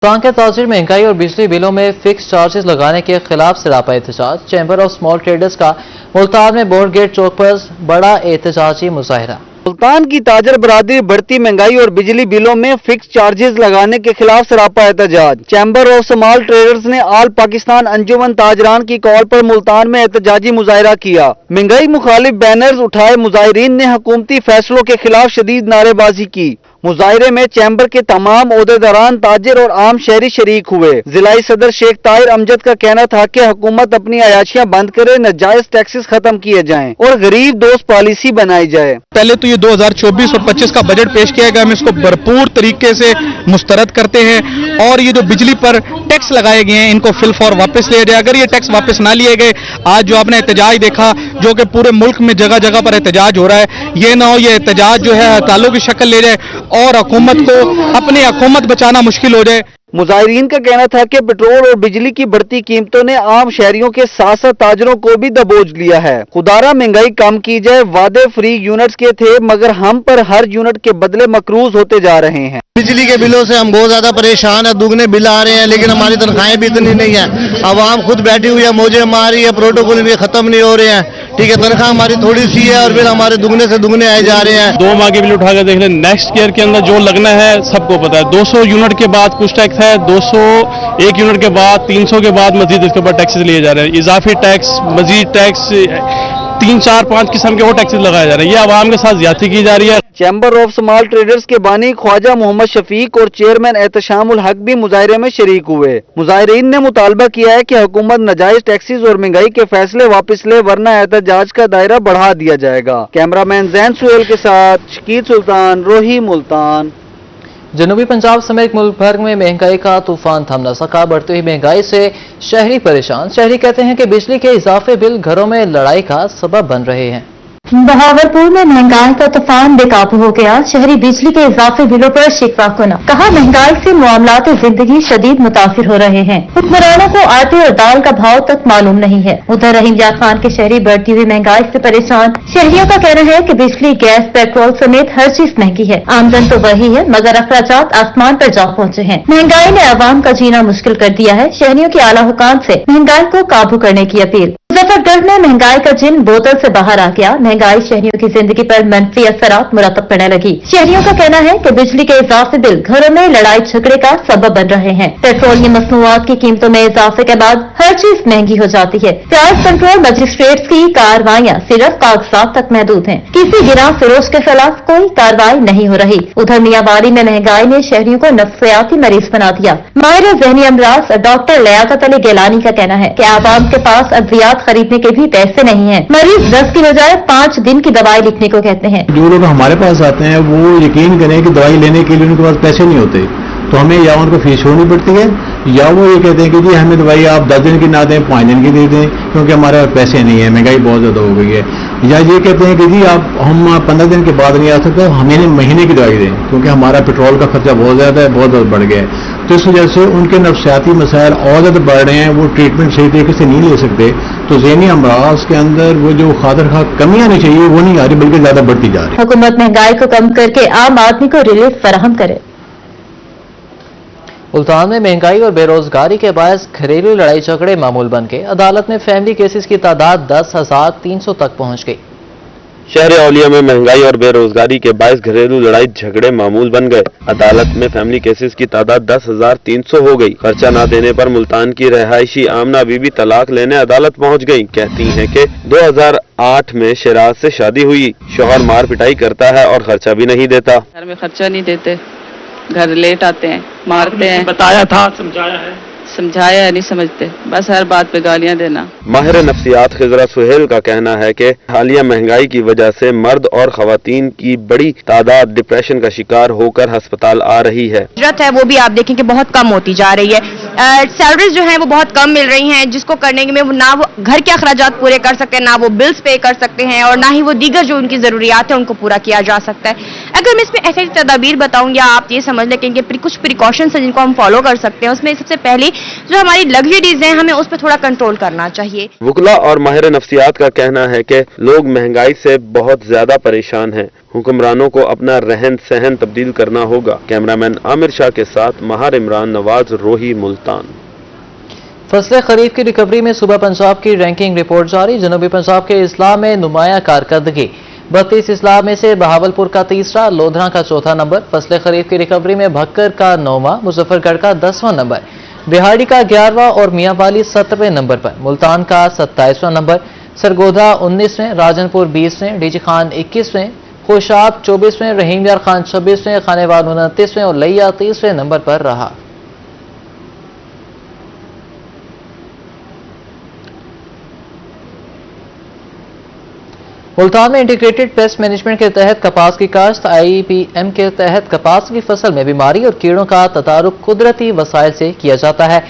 ملتان کے تاجر مہنگائی اور بجلی بلوں میں فکس چارجز لگانے کے خلاف سراپا احتجاج۔ چیمبر آف اسمال ٹریڈرز کا ملتان میں بورڈ گیٹ چوک پر بڑا احتجاجی مظاہرہ۔ ملتان کی تاجر برادری بڑھتی مہنگائی اور بجلی بلوں میں فکس چارجز لگانے کے خلاف سراپا احتجاج۔ چیمبر آف اسمال ٹریڈرز نے آل پاکستان انجمن تاجران کی کال پر ملتان میں احتجاجی مظاہرہ کیا۔ مہنگائی مخالف بینرز اٹھائے مظاہرین نے حکومتی فیصلوں کے خلاف شدید نعرے بازی کی۔ مظاہرے میں چیمبر کے تمام عہدیداران، تاجر اور عام شہری شریک ہوئے۔ ضلعی صدر شیخ طاہر امجد کا کہنا تھا کہ حکومت اپنی عیاشیاں بند کرے، ناجائز ٹیکسز ختم کیے جائیں اور غریب دوست پالیسی بنائی جائے۔ پہلے تو یہ 2024 اور 25 کا بجٹ پیش کیا گیا، ہم اس کو بھرپور طریقے سے مسترد کرتے ہیں، اور یہ جو بجلی پر ٹیکس لگائے گئے ہیں ان کو فل فور واپس لے جائے۔ اگر یہ ٹیکس واپس نہ لیے گئے، آج جو آپ نے احتجاج دیکھا جو کہ پورے ملک میں جگہ جگہ پر احتجاج ہو رہا ہے، یہ نہ ہو یہ احتجاج جو ہے ہڑتالوں کی شکل لے جائے اور حکومت کو اپنی حکومت بچانا مشکل ہو جائے۔ مظاہرین کا کہنا تھا کہ پیٹرول اور بجلی کی بڑھتی قیمتوں نے عام شہریوں کے ساتھ ساتھ تاجروں کو بھی دبوچ لیا ہے۔ خدارہ مہنگائی کم کی جائے، وعدے فری یونٹس کے تھے مگر ہم پر ہر یونٹ کے بدلے مقروض ہوتے جا رہے ہیں۔ بجلی کے بلوں سے ہم بہت زیادہ پریشان ہیں، دگنے بل آ رہے ہیں لیکن ہماری تنخواہیں بھی اتنی نہیں ہیں۔ عوام خود بیٹھی ہوئی ہے، موجیں مار رہی ہے، پروٹوکول ان کے ختم نہیں ہو رہے ہیں، ٹھیک ہے، تنخواہ ہماری تھوڑی سی ہے اور بل ہمارے دگنے سے دگنے آئے جا رہے ہیں۔ 2 ماہ کے بل اٹھا کے دیکھ لیں، نیکسٹ ایئر کے اندر جو لگنا ہے سب کو پتا ہے۔ 200 یونٹ کے بعد کچھ ٹیکس ہے، 201 یونٹ کے بعد 300 کے بعد مزید اس کے اوپر ٹیکسز لیے جا رہے ہیں، اضافی ٹیکس، مزید ٹیکس، 3 4 5 قسم کے اور ٹیکسز لگائے جا رہے ہیں۔ یہ عوام کے ساتھ زیادتی کی جا رہی ہے۔ چیمبر آف اسمال ٹریڈرز کے بانی خواجہ محمد شفیق اور چیئرمین احتشام الحق بھی مظاہرے میں شریک ہوئے۔ مظاہرین نے مطالبہ کیا ہے کہ حکومت ناجائز ٹیکسز اور مہنگائی کے فیصلے واپس لے ورنہ احتجاج کا دائرہ بڑھا دیا جائے گا۔ کیمرہ مین زین سہیل کے ساتھ شکیل سلطان، روہی، ملتان۔ جنوبی پنجاب سمیت ملک بھر میں مہنگائی کا طوفان تھم نہ سکا۔ بڑھتی ہوئی مہنگائی سے شہری پریشان۔ شہری کہتے ہیں کہ بجلی کے اضافی بل گھروں میں لڑائی کا سبب بن رہے ہیں۔ بہاولپور میں مہنگائی کا طوفان بے قابو ہو گیا۔ شہری بجلی کے اضافی بلوں پر شکوہ کنا، کہا مہنگائی سے معاملات زندگی شدید متاثر ہو رہے ہیں۔ حکمرانوں کو آٹے اور دال کا بھاؤ تک معلوم نہیں ہے۔ ادھر رحیم یار خان کے شہری بڑھتی ہوئی مہنگائی سے پریشان۔ شہریوں کا کہنا ہے کہ بجلی، گیس، پیٹرول سمیت ہر چیز مہنگی ہے۔ آمدن تو وہی ہے مگر اخراجات آسمان پر جا پہنچے ہیں۔ مہنگائی نے عوام کا جینا مشکل کر دیا ہے۔ شہریوں کے اعلیٰ حکام سے مہنگائی کو قابو کرنے کی اپیل۔ مظفر گڑھ میں مہنگائی کا جن بوتل سے باہر آ گیا۔ مہنگائی شہریوں کی زندگی پر منفی اثرات مرتب کرنے لگی۔ شہریوں کا کہنا ہے کہ بجلی کے اضافی بل گھروں میں لڑائی جھگڑے کا سبب بن رہے ہیں۔ پیٹرولیم مصنوعات کی قیمتوں میں اضافے کے بعد ہر چیز مہنگی ہو جاتی ہے۔ پرائس کنٹرول مجسٹریٹس کی کارروائیاں صرف کاغذات تک محدود ہیں۔ کسی گراں فروش کے خلاف کوئی کارروائی نہیں ہو رہی۔ ادھر میاں والی میں مہنگائی نے شہریوں کو نفسیاتی مریض بنا دیا۔ ماہر ذہنی امراض ڈاکٹر لیاقت علی گیلانی کا کہنا ہے کہ عوام کے پاس ادویات خریدنے کے بھی پیسے نہیں ہیں۔ مریض 10 کی بجائے 5 دن کی دوائی لکھنے کو کہتے ہیں۔ جو لوگ ہمارے پاس آتے ہیں وہ یقین کریں کہ دوائی لینے کے لیے ان کے پاس پیسے نہیں ہوتے، تو ہمیں یا ان کو فیس چھوڑنی پڑتی ہے یا وہ یہ کہتے ہیں کہ جی ہمیں دوائی آپ 10 دن کی نہ دیں، 5 دن کی دے دیں کیونکہ ہمارے پاس پیسے نہیں ہیں، مہنگائی بہت زیادہ ہو گئی ہے، یا یہ کہتے ہیں کہ جی ہم 15 دن کے بعد نہیں آ سکتے، ہمیں مہینے کی دوائی دیں کیونکہ ہمارا پیٹرول کا خرچہ بہت زیادہ ہے، بہت زیادہ بڑھ گیا ہے۔ تو اس وجہ سے ان کے نفسیاتی مسائل اور زیادہ بڑھ رہے ہیں، وہ ٹریٹمنٹ صحیح طریقے سے نہیں لے سکتے۔ تو ذہنی امراض کے اندر وہ جو خاطر خواہ کمی آنی چاہیے وہ نہیں آ رہی بلکہ زیادہ بڑھتی جا رہی ہے۔ حکومت مہنگائی کو کم کر کے عام آدمی کو ریلیف فراہم کرے۔ ملتان میں مہنگائی اور بے روزگاری کے باعث گھریلو لڑائی جھگڑے معمول بن گئے۔ عدالت میں فیملی کیسز کی تعداد 10,300 تک پہنچ گئی۔ شہر اولیاء میں مہنگائی اور بے روزگاری کے باعث گھریلو لڑائی جھگڑے معمول بن گئے۔ عدالت میں فیملی کیسز کی تعداد 10,300 ہو گئی۔ خرچہ نہ دینے پر ملتان کی رہائشی آمنہ بی بی طلاق لینے عدالت پہنچ گئی۔ کہتی ہیں کہ 2008 میں شراز سے شادی ہوئی، شوہر مار پٹائی کرتا ہے اور خرچہ بھی نہیں دیتا۔ گھر میں خرچہ نہیں دیتے، گھر لیٹ آتے ہیں، مارتے ہیں۔ بتایا تھا، سمجھایا ہے، سمجھایا ہے، نہیں سمجھتے، بس ہر بات پہ گالیاں دینا۔ ماہر نفسیات خضرہ سہیل کا کہنا ہے کہ حالیہ مہنگائی کی وجہ سے مرد اور خواتین کی بڑی تعداد ڈپریشن کا شکار ہو کر ہسپتال آ رہی ہے۔ اجرت ہے وہ بھی آپ دیکھیں کہ بہت کم ہوتی جا رہی ہے۔ سیلریز جو ہیں وہ بہت کم مل رہی ہیں، جس کو کرنے میں وہ نہ وہ گھر کے اخراجات پورے کر سکتے ہیں، نہ وہ بلز پے کر سکتے ہیں، اور نہ ہی وہ دیگر جو ان کی ضروریات ہیں ان کو پورا کیا جا سکتا ہے۔ اگر میں اس میں احتیاطی تدابیر بتاؤں یا آپ یہ سمجھ لیں کہ کچھ پریکاشنس ہیں جن کو ہم فالو کر سکتے ہیں، اس میں سب سے پہلی जो हमारी लग्जरीज हैं हमें उस पर थोड़ा कंट्रोल करना चाहिए। वकला और माहिर नफ्सियात का कहना है कि लोग महंगाई से बहुत ज्यादा परेशान हैं। हुक्मरानों को अपना रहन सहन तब्दील करना होगा। कैमरामैन आमिर शाह के साथ महार इमरान, नवाज, रोही, मुल्तान। फसले खरीफ की रिकवरी में सूबा पंजाब की रैंकिंग रिपोर्ट जारी। जनूबी पंजाब के इस्लाह में नुमाया कारकर्दगी। 32 इस्लाह में से बहावलपुर का तीसरा, लोधरा का चौथा नंबर। फसले खरीफ की रिकवरी में भक्कर का 9वां, मुजफ्फरगढ़ का 10वां नंबर, बिहाड़ी का 11वां और मियांवाली 17वें नंबर पर, मुल्तान का 27वां नंबर, सरगोधा 19वें, राजनपुर 20वें, डीजी खान 21वें, खुशाब 24वें, रहीम यार खान 26वें, खानेवाल 29वें और लैया 30वें नंबर पर रहा। मुल्तान में इंटीग्रेटेड पेस्ट मैनेजमेंट के तहत कपास की काश्त। IPM के तहत कपास की फसल में बीमारी और कीड़ों का तदारुक कुदरती वसाइल से किया जाता है।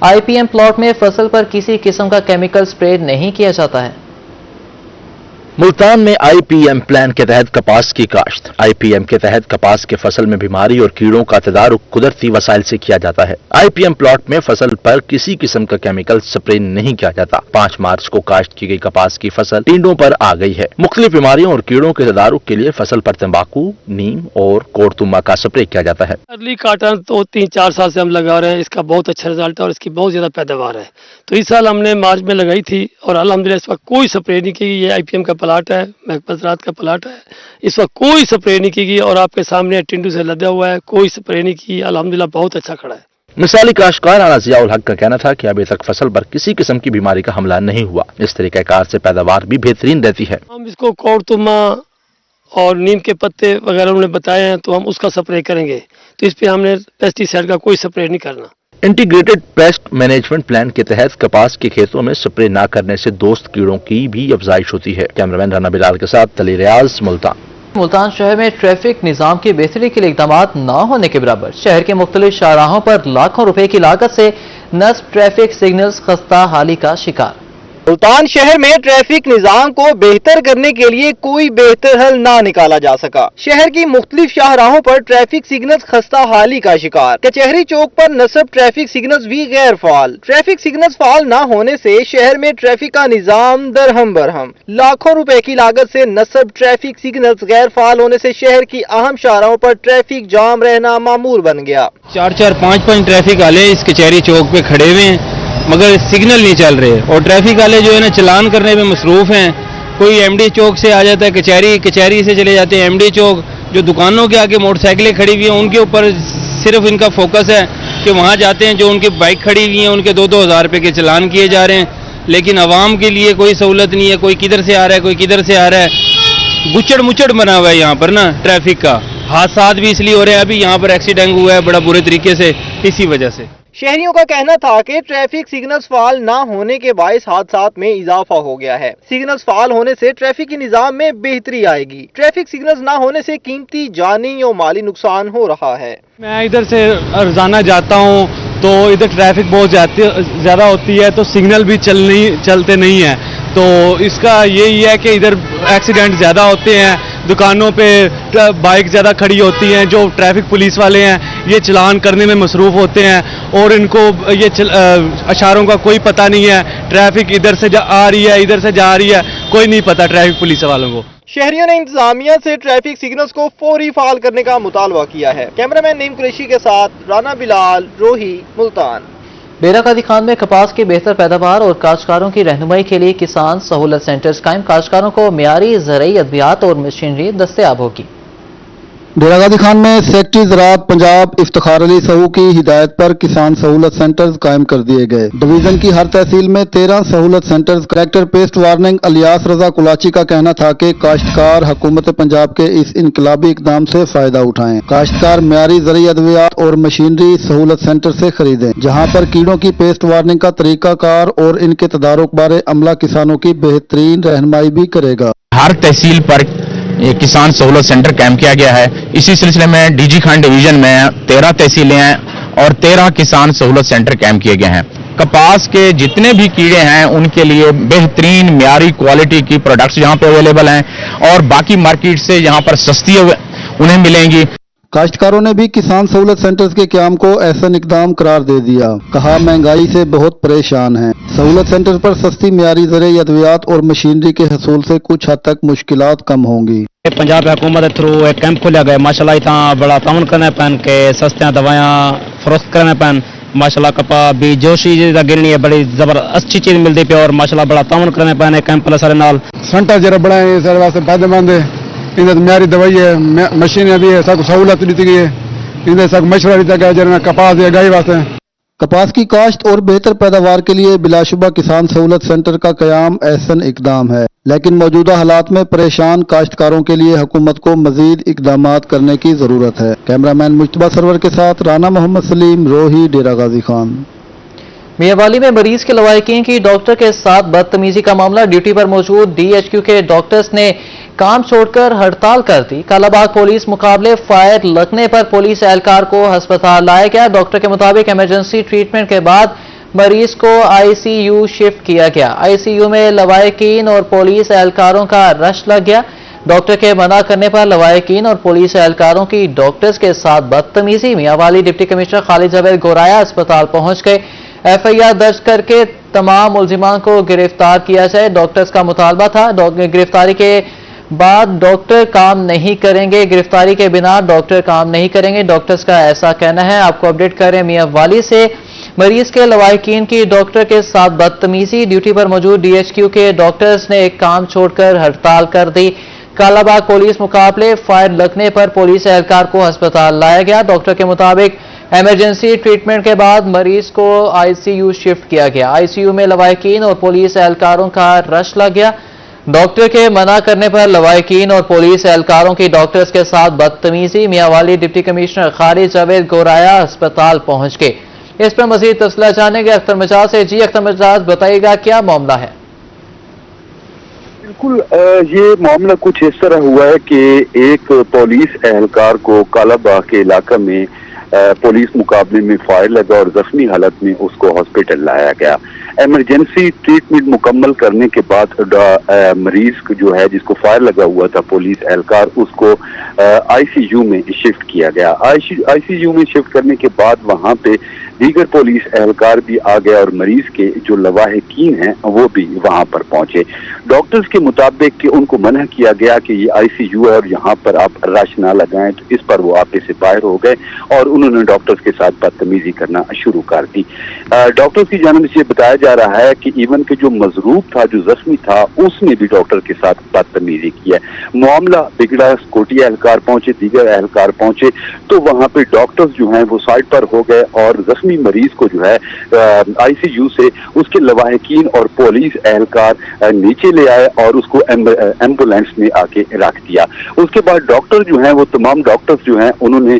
IPM प्लॉट में फसल पर किसी किस्म का केमिकल स्प्रे नहीं किया जाता है। मुल्तान में IPM प्लान के तहत कपास की काश्त। IPM के तहत कपास के फसल में बीमारी और कीड़ों का तदारुक कुदरती वसाइल से किया जाता है। IPM प्लॉट में फसल पर किसी किस्म का केमिकल स्प्रे नहीं किया जाता। 5 मार्च को काश्त की गई कपास की फसल टिंडों पर आ गई है। मुख्तलिफ बीमारियों और कीड़ों के तदारुक के लिए फसल पर तंबाकू, नीम और कोड़तुमा का स्प्रे किया जाता है। अर्ली काटन तो 3-4 साल से हम लगा रहे हैं, इसका बहुत अच्छा रिजल्ट है और इसकी बहुत ज्यादा पैदावार है। तो इस साल हमने मार्च में लगाई थी और अल्हम्दुलिल्लाह इस वक्त कोई स्प्रे नहीं की। ये IPM का प्लाट है, महकमा ज़राअत का प्लाट है। इस वक्त कोई स्प्रे नहीं की गई और आपके सामने टिंडू से लदा हुआ है, कोई स्प्रे नहीं की। अल्हम्दुलिल्लाह बहुत अच्छा खड़ा है। मिसाली काश्तकार राना ज़ियाउल हक का कहना था कि अभी तक फसल पर किसी किस्म की बीमारी का हमला नहीं हुआ। इस तरीक़ाकार से पैदावार भी बेहतरीन रहती है। हम इसको कोड़तुमा और नीम के पत्ते वगैरह उन्होंने बताए हैं तो हम उसका स्प्रे करेंगे। तो इस पे हमने पेस्टिसाइड का कोई स्प्रे नहीं करना। इंटीग्रेटेड पेस्ट मैनेजमेंट प्लान के तहत कपास के खेतों में स्प्रे न करने से दोस्त कीड़ों की भी अफजाइश होती है। कैमरामैन राना बिलाल के साथ तली रियाज, मुल्तान। मुल्तान शहर में ट्रैफिक निजाम की बेहतरी के लिए इक़दामात न होने के बराबर शहर के मुख्तलिफ शाहराहों पर लाखों रुपए की लागत से नस्ब ट्रैफिक सिग्नल्स खस्ता हाली का शिकार। मुल्तान शहर में ट्रैफिक निजाम को बेहतर करने के लिए कोई बेहतर हल ना निकाला जा सका। शहर की मुख्तलिफ शाहराहों पर ट्रैफिक सिग्नल्स खस्ता हाली का शिकार। कचहरी चौक पर नस्ब ट्रैफिक सिग्नल्स भी गैर फाल। ट्रैफिक सिग्नल्स फाल न होने से शहर में ट्रैफिक का निजाम दरहम बरहम। लाखों रुपए की लागत से नस्ब ट्रैफिक सिग्नल्स गैर फाल होने से शहर की अहम शाहराहों पर ट्रैफिक जाम रहना मामूल बन गया। 4-4, 5-5 ट्रैफिक वाले इस कचहरी चौक पे खड़े हुए हैं मगर सिग्नल नहीं चल रहे और ट्रैफिक वाले जो है ना चलान करने में मसरूफ हैं। कोई MD चौक से आ जाता है कचहरी, कचहरी से चले जाते हैं MD चौक। जो दुकानों के आगे मोटरसाइकिलें खड़ी हुई हैं उनके ऊपर सिर्फ इनका फोकस है कि वहाँ जाते हैं, जो उनकी बाइक खड़ी हुई हैं उनके 2-2 हज़ार रुपये के चलान किए जा रहे हैं। लेकिन आवाम के लिए कोई सहूलत नहीं है। कोई किधर से आ रहा है, कोई किधर से आ रहा है। गुच्चड़ मुच्चड़ बना हुआ है यहाँ पर ना ट्रैफिक का। हादसा भी इसलिए हो रहे हैं, अभी यहाँ पर एक्सीडेंट हुआ है बड़ा बुरे तरीके से इसी वजह से। शहरियों का कहना था कि ट्रैफिक सिग्नल्स फाल ना होने के बायस हादसात में इजाफा हो गया है। सिग्नल्स फाल होने से ट्रैफिक के निजाम में बेहतरी आएगी। ट्रैफिक सिग्नल्स ना होने से कीमती जानी और माली नुकसान हो रहा है। मैं इधर से रोजाना जाता हूँ तो इधर ट्रैफिक बहुत ज्यादा होती है तो सिग्नल भी चलते नहीं है। तो इसका यही है कि इधर एक्सीडेंट ज्यादा होते हैं, दुकानों पे बाइक ज्यादा खड़ी होती हैं। जो ट्रैफिक पुलिस वाले हैं ये चलान करने में मसरूफ होते हैं और इनको ये इशारों का कोई पता नहीं है। ट्रैफिक इधर से आ रही है, इधर से जा रही है, कोई नहीं पता ट्रैफिक पुलिस वालों को। शहरियों ने इंतजामिया से ट्रैफिक सिग्नल्स को फौरी फाल करने का मुतालबा किया है। कैमरामैन नईम कुरैशी के साथ राना बिलाल, रोही, मुल्तान। बेरा कादी खान में कपास की बेहतर पैदावार और काश्तकारों की रहनुमाई के लिए किसान सहूलत सेंटर्स कायम। काश्तकारों को मियारी ज़रई अद्वियात और मशीनरी दस्तयाब होगी। डेरा गाजी खान में सेक्रेटरी ज़राअत पंजाब इफ्तिखार अली सहू की हिदायत पर किसान सहूलत सेंटर्स कायम कर दिए गए। डिवीजन की हर तहसील में 13 सहूलत centres. Collector pest warning Ilyas Raza Kulachi का कहना था कि काश्तकार हुकूमत पंजाब के इस इनकलाबी इकदाम से फायदा उठाएं। काश्तकार मियारी ज़रई अद्वियात और मशीनरी सहूलत सेंटर से खरीदें, जहाँ पर कीड़ों की पेस्ट वार्निंग का तरीकाकार और इनके तदारुक बारे अमला किसानों की बेहतरीन रहनुमाई भी करेगा। हर तहसील पर ये किसान सहूलत सेंटर कायम किया गया है। इसी सिलसिले में DG खान डिवीजन में 13 तहसीलें हैं और 13 किसान सहूलत सेंटर कायम किए गए हैं। कपास के जितने भी कीड़े हैं उनके लिए बेहतरीन मियारी क्वालिटी की प्रोडक्ट्स यहाँ पे अवेलेबल हैं और बाकी मार्केट से यहाँ पर सस्ती उन्हें मिलेंगी। काश्तकारों ने भी किसान सहूलत सेंटर्स के क़याम को एहसन इकदाम करार दे दिया। कहा महंगाई से बहुत परेशान हैं। सहूलत सेंटर पर सस्ती मियारी ज़रिए अद्वियात और मशीनरी के हसूल से कुछ हद तक मुश्किलात कम होंगी। पंजाब हुकूमत के थ्रू एक कैंप खोलिया गया, माशाल्लाह इतना बड़ा ताउन करने पैन के सस्तियां दवायां फरोख्त करने पैन, माशाल्लाह कपा भी जो चीज गिरनी है बड़ी जबरदस्त अच्छी चीज मिलती पे और माशाल्लाह बड़ा ताउन करने पैन कैंप सारे नाल सेंटर जरा बड़ा है, सारे वास्ते फायदेमंद है। इधर मियारी दवाई है, मशीनें भी है, सब सहूलत दी गई है, इधर सब मशवरा दिया गया जरा कपास है गाय वास्ते। कपास की काश्त और बेहतर पैदावार के लिए बिलाशुबा किसान सहूलत सेंटर का क़याम एहसन इकदाम है, लेकिन मौजूदा हालात में परेशान काश्तकारों के लिए हुकूमत को मजीद इकदामात करने की जरूरत है। कैमरामैन मुश्तबा सरवर के साथ राना मोहम्मद सलीम, रोही, डेरा गाजी खान। मियांवाली में मरीज के लवाहिकीन की डॉक्टर के साथ बदतमीजी का मामला। ड्यूटी पर मौजूद DHQ के डॉक्टर्स ने काम छोड़कर हड़ताल कर दी। कालाबाग पुलिस मुकाबले फायर लगने पर पुलिस एहलकार को अस्पताल लाया गया। डॉक्टर के मुताबिक इमरजेंसी ट्रीटमेंट के बाद मरीज को ICU शिफ्ट किया गया। ICU में लवाहिकीन और पुलिस एहलकारों का रश लग गया। डॉक्टर के मना करने पर लवाहिकीन और पुलिस एहलकारों की डॉक्टर्स के साथ बदतमीजी। मियांवाली डिप्टी कमिश्नर खालिद जावेद गोराया अस्पताल पहुंच गए। FIR दर्ज करके तमाम मुलजिमान को गिरफ्तार किया जाए। डॉक्टर्स का मुतालबा था गिरफ्तारी के बाद डॉक्टर काम नहीं करेंगे, गिरफ्तारी के बिना डॉक्टर काम नहीं करेंगे, डॉक्टर्स का ऐसा कहना है। आपको अपडेट करें मियांवाली से मरीज के लवाहिकीन की डॉक्टर के साथ बदतमीजी। ड्यूटी पर मौजूद DHQ के डॉक्टर्स ने एक काम छोड़कर हड़ताल कर दी। कालाबाग पुलिस मुकाबले फायर लगने पर पुलिस एहलकार को अस्पताल लाया गया। डॉक्टर के मुताबिक इमरजेंसी ट्रीटमेंट के बाद मरीज को ICU शिफ्ट किया गया। ICU में लवाहिकीन और पुलिस एहलकारों का रश लग गया। डॉक्टर के मना करने पर लवाहिकीन और पुलिस एहलकारों की डॉक्टर्स के साथ बदतमीजी। मियांवाली डिप्टी कमिश्नर खालिद जावेद गोराया अस्पताल पहुंच गए। इस पर मजीद तफसीलात जानेंगे अख्तर मिजाज से। जी अख्तर मिजाज, बताइएगा क्या मामला है? बिल्कुल, ये मामला कुछ इस तरह हुआ है कि एक पुलिस एहलकार को कालाबाग के इलाका में पुलिस मुकाबले में फायर लगा और जख्मी हालत में उसको हॉस्पिटल लाया गया। इमरजेंसी ट्रीटमेंट मुकम्मल करने के बाद मरीज जो है जिसको फायर लगा हुआ था पुलिस एहलकार, उसको ICU में शिफ्ट किया गया। ICU में शिफ्ट करने के बाद वहां पे दीगर पुलिस एहलकार भी आ गए और मरीज के जो लवाहिकीन हैं वो भी वहां पर पहुंचे। डॉक्टर्स के मुताबिक कि उनको मना किया गया कि ये ICU है और यहाँ पर आप रश ना लगाएं, तो इस पर वो आपे से बाहर हो गए और उन्होंने डॉक्टर्स के साथ बदतमीजी करना शुरू कर दी। डॉक्टर्स की जानिब से बताया जा रहा है कि इवन के जो मजरूब था, जो जख्मी था, उसने भी डॉक्टर के साथ बदतमीजी की है। मामला बिगड़ा, सिक्योरिटी एहलकार पहुंचे, दीगर एहलकार पहुंचे, तो वहां पे डॉक्टर्स जो हैं वो साइड पर हो गए और जख्मी मरीज को जो है ICU से उसके लवाहिकीन और पुलिस एहलकार नीचे ले आए और उसको एम्बुलेंस में आके रख दिया। उसके बाद डॉक्टर जो हैं वो तमाम डॉक्टर्स जो हैं उन्होंने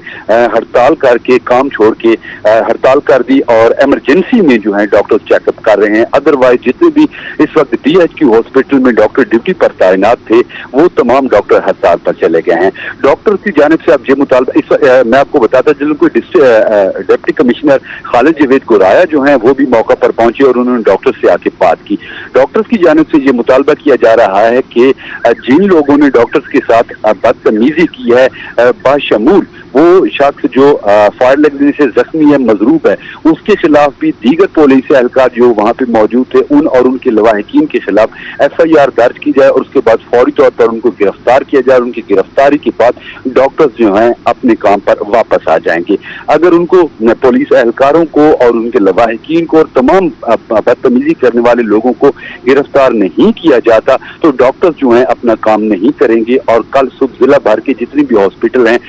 हड़ताल करके काम छोड़ के हड़ताल कर दी और इमरजेंसी में जो है डॉक्टर्स चेकअप कर रहे हैं। अदरवाइज जितने भी इस वक्त DHQ हॉस्पिटल में डॉक्टर ड्यूटी पर तैनात थे वो तमाम डॉक्टर हड़ताल पर चले गए हैं। डॉक्टर की जानिब से अब ये मुतालबा मैं आपको बताता चलूं कि डिप्टी कमिश्नर खालिद जावेद गोराया जो हैं वो भी मौका पर पहुंचे और उन्होंने डॉक्टर से आके बात की। डॉक्टर्स की जानिब से ये मुतालबा किया जा रहा है कि जिन लोगों ने डॉक्टर्स के साथ बदतमीजी की है, बाशमूल वो शख्स जो फायर लगने से जख्मी है, मजरूब है, उसके खिलाफ भी दीगर पुलिस एहलकार जो वहां पे मौजूद थे उन और उनके लवाहिकीन के खिलाफ FIR दर्ज की जाए और उसके बाद फौरी तौर पर उनको गिरफ्तार किया जाए। उनकी गिरफ्तारी के बाद डॉक्टर्स जो हैं अपने काम पर वापस आ जाएंगे। अगर उनको पुलिस एहलकारों को और उनके लवाहिकीन को और तमाम बदतमीजी करने वाले लोगों को गिरफ्तार नहीं किया जाता तो डॉक्टर्स जो हैं अपना काम नहीं करेंगे और कल सुबह जिला भर के जितने भी हॉस्पिटल हैं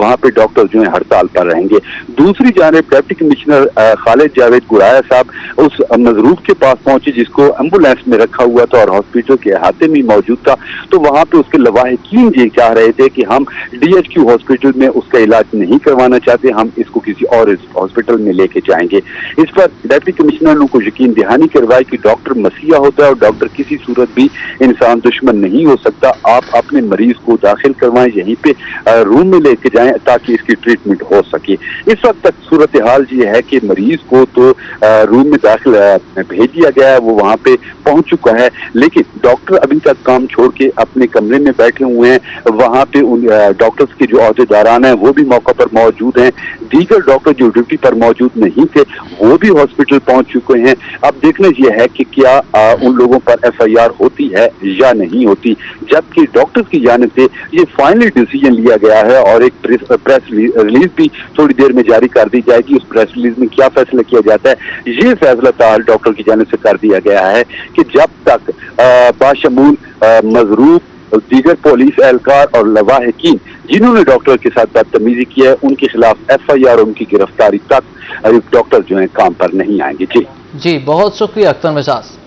वहां पे डॉक्टर जो है हड़ताल पर रहेंगे। दूसरी जानिब डिप्टी कमिश्नर खालिद जावेद गोराया साहब उस मजरूब के पास पहुंचे जिसको एम्बुलेंस में रखा हुआ था और हॉस्पिटल के अहाते में मौजूद था, तो वहां पे उसके लवाहिकीन ये चाह रहे थे कि हम DHQ हॉस्पिटल में उसका इलाज नहीं करवाना चाहते, हम इसको किसी और हॉस्पिटल में लेके जाएंगे। इस पर डिप्टी कमिश्नर ने उनको यकीन दहानी करवाई कि डॉक्टर मसीहा होता है और डॉक्टर किसी सूरत भी इंसान दुश्मन नहीं हो सकता। आप अपने मरीज को दाखिल करवाएं, यहीं पे रूम में लेके जाएं, ताकि इसकी ट्रीटमेंट हो सके। इस वक्त तक सूरत हाल ये है कि मरीज को तो रूम में दाखिल भेज दिया गया है, वो वहाँ पे पहुंच चुका है, लेकिन डॉक्टर अभी तक काम छोड़ के अपने कमरे में बैठे हुए हैं। वहाँ पे उन डॉक्टर्स के जो अहदेदारान हैं वो भी मौका पर मौजूद हैं। दीगर डॉक्टर जो ड्यूटी पर मौजूद नहीं थे वो भी हॉस्पिटल पहुंच चुके हैं। अब देखना यह है कि क्या उन लोगों पर FIR होती है या नहीं होती, जबकि डॉक्टर्स की जानिब से ये फाइनली डिसीजन लिया गया है और एक प्रेस रिलीज भी थोड़ी देर में जारी कर दी जाएगी। उस प्रेस रिलीज में क्या फैसला किया जाता है, ये फैसला ताल डॉक्टर की जानिब से कर दिया गया है कि जब तक बाशमूल मजरूब दीगर पुलिस एहलकार और लवाहिकीन जिन्होंने डॉक्टर के साथ बदतमीजी की है उनके खिलाफ FIR और उनकी गिरफ्तारी तक डॉक्टर जो है काम पर नहीं आएंगे। जी बहुत शुक्रिया अख्तर मिजाज।